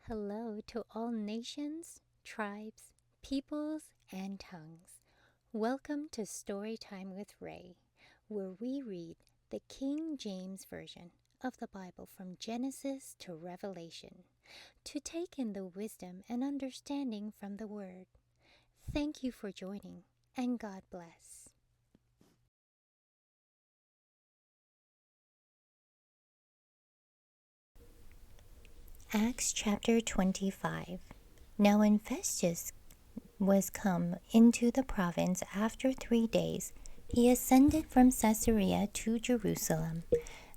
Hello to all nations, tribes, peoples, and tongues. Welcome to Storytime with Rae, where we read the King James Version of the Bible from Genesis to Revelation to take in the wisdom and understanding from the Word. Thank you for joining, and God bless. Acts chapter 25. Now when Festus was come into the province after 3 days, he ascended from Caesarea to Jerusalem.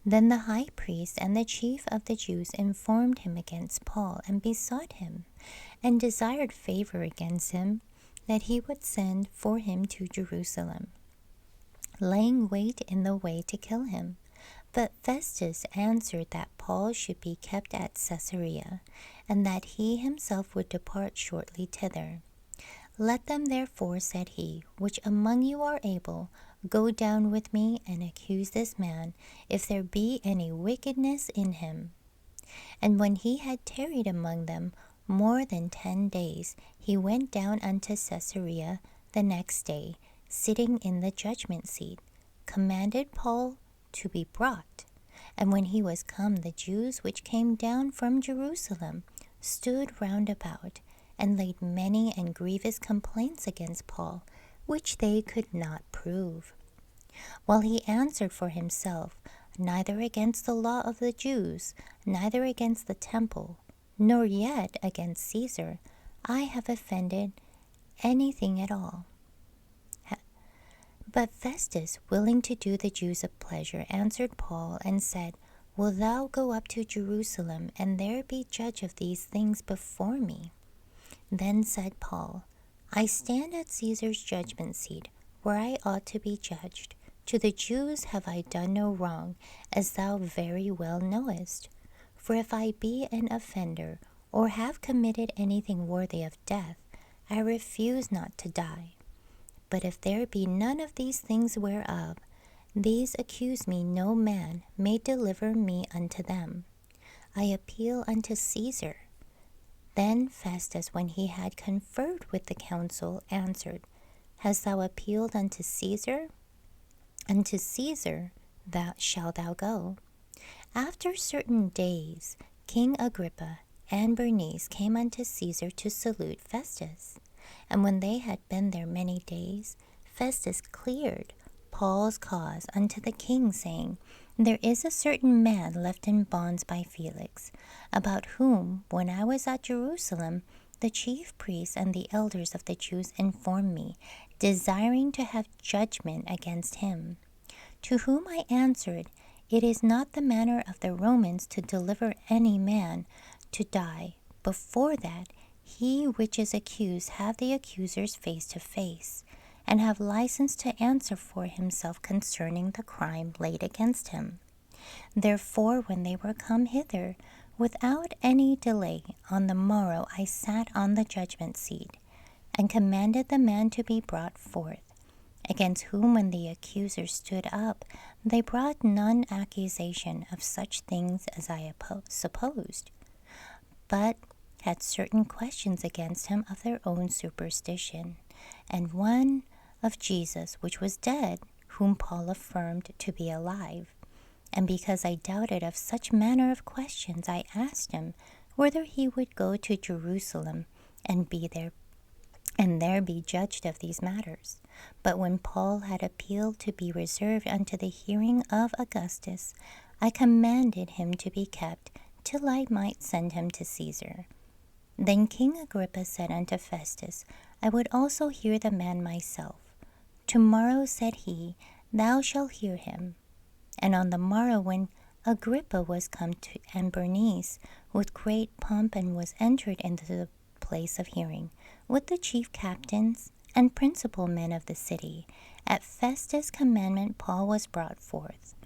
Then the high priest and the chief of the Jews informed him against Paul, and besought him, and desired favor against him, that he would send for him to Jerusalem, laying wait in the way to kill him. But Festus answered that Paul should be kept at Caesarea, and that he himself would depart shortly thither. Let them therefore, said he, which among you are able, go down with me, and accuse this man, if there be any wickedness in him. And when he had tarried among them more than 10 days, he went down unto Caesarea the next day, sitting in the judgment seat, commanded Paul to be brought. And when he was come, the Jews which came down from Jerusalem stood round about, and laid many and grievous complaints against Paul, which they could not prove. While he answered for himself, neither against the law of the Jews, neither against the temple, nor yet against Cesar, I have offended anything at all. But Festus, willing to do the Jews a pleasure, answered Paul, and said, Wilt thou go up to Jerusalem, and there be judge of these things before me? Then said Paul, I stand at Caesar's judgment seat, where I ought to be judged. To the Jews have I done no wrong, as thou very well knowest. For if I be an offender, or have committed anything worthy of death, I refuse not to die. But if there be none of these things whereof these accuse me, no man may deliver me unto them. I appeal unto Cesar. Then Festus, when he had conferred with the council, answered, Hast thou appealed unto Cesar? Unto Cesar shalt thou go. After certain days, King Agryppa and Bernice came unto Cesar to salute Festus. And when they had been there many days, Festus cleared Paul's cause unto the king, saying, There is a certain man left in bonds by Felix, about whom, when I was at Jerusalem, the chief priests and the elders of the Jews informed me, desiring to have judgment against him. To whom I answered, It is not the manner of the Romans to deliver any man to die. Before that, he which is accused have the accusers face to face, and have license to answer for himself concerning the crime laid against him. Therefore, when they were come hither, without any delay, on the morrow I sat on the judgment seat, and commanded the man to be brought forth, against whom when the accusers stood up, they brought none accusation of such things as I supposed, but had certain questions against him of their own superstition, and one of Jesus, which was dead, whom Paul affirmed to be alive. And because I doubted of such manner of questions, I asked him whether he would go to Jerusalem and there be judged of these matters. But when Paul had appealed to be reserved unto the hearing of Augustus, I commanded him to be kept till I might send him to Cesar. Then King Agryppa said unto Festus, I would also hear the man myself. Tomorrow, said he, thou shalt hear him. And on the morrow, when Agrippa was come to, and Bernice, with great pomp, and was entered into the place of hearing, with the chief captains and principal men of the city, at Festus' commandment Paul was brought forth.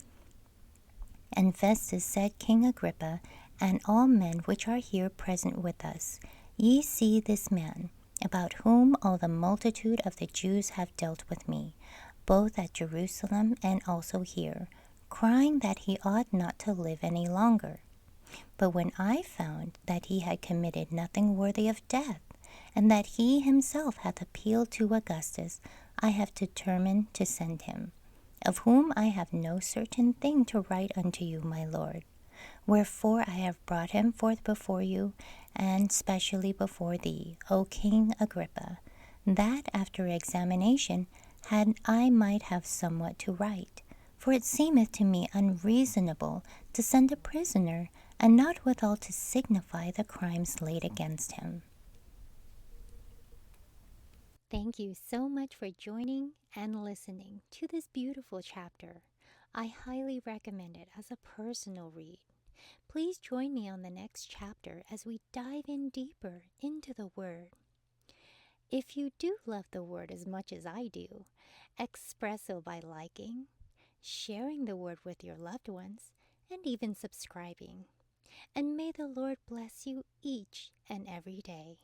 And Festus said, King Agrippa, and all men which are here present with us, ye see this man, about whom all the multitude of the Jews have dealt with me, both at Jerusalem and also here, crying that he ought not to live any longer. But when I found that he had committed nothing worthy of death, and that he himself hath appealed to Augustus, I have determined to send him, of whom I have no certain thing to write unto you, my lord. Wherefore I have brought him forth before you, and specially before thee, O King Agrippa, that after examination I might have somewhat to write. For it seemeth to me unreasonable to send a prisoner, and not withal to signify the crimes laid against him. Thank you so much for joining and listening to this beautiful chapter. I highly recommend it as a personal read. Please join me on the next chapter as we dive in deeper into the Word. If you do love the Word as much as I do, express so by liking, sharing the Word with your loved ones, and even subscribing. And may the Lord bless you each and every day.